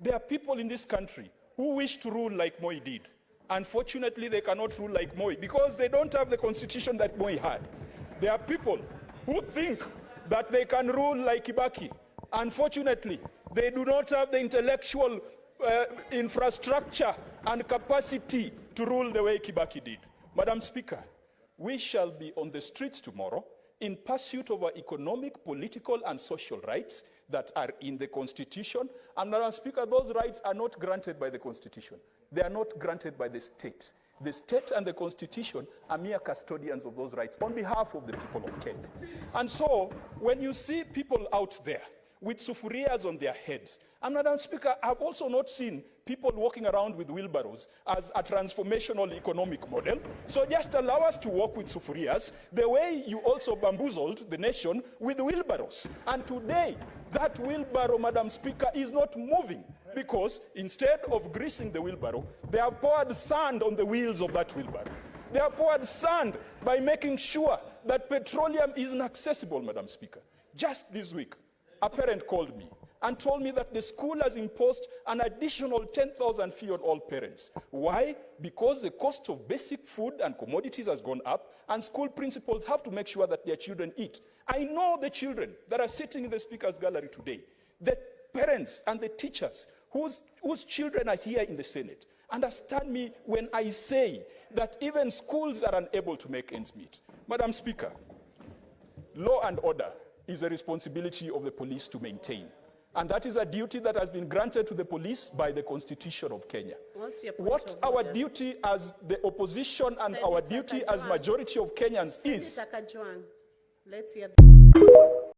There are people in this country who wish to rule like Moi did. Unfortunately, they cannot rule like Moi because they don't have the constitution that Moi had. There are people who think that they can rule like Kibaki. Unfortunately, they do not have the intellectual infrastructure and capacity to rule the way Kibaki did. Madam Speaker, we shall be on the streets tomorrow in pursuit of our economic, political, and social rights that are in the Constitution. And Madam Speaker, those rights are not granted by the Constitution. They are not granted by the state. The state and the Constitution are mere custodians of those rights on behalf of the people of Kenya. And so, when you see people out there with sufurias on their heads, and Madam Speaker, I've also not seen people walking around with wheelbarrows as a transformational economic model. So just allow us to walk with sufurias the way you also bamboozled the nation with wheelbarrows. And today, that wheelbarrow, Madam Speaker, is not moving because instead of greasing the wheelbarrow, they have poured sand on the wheels of that wheelbarrow. They have poured sand by making sure that petroleum is inaccessible, Madam Speaker. Just this week, a parent called me and told me that the school has imposed an additional 10,000 fee on all parents. Why? Because the cost of basic food and commodities has gone up, and school principals have to make sure that their children eat. I know the children that are sitting in the Speaker's gallery today, the parents and the teachers whose children are here in the Senate. Understand me when I say that even schools are unable to make ends meet. Madam Speaker, law and order is a responsibility of the police to maintain. And that is a duty that has been granted to the police by the Constitution of Kenya. What our duty as the opposition and our duty as majority of Kenyans is... Let's hear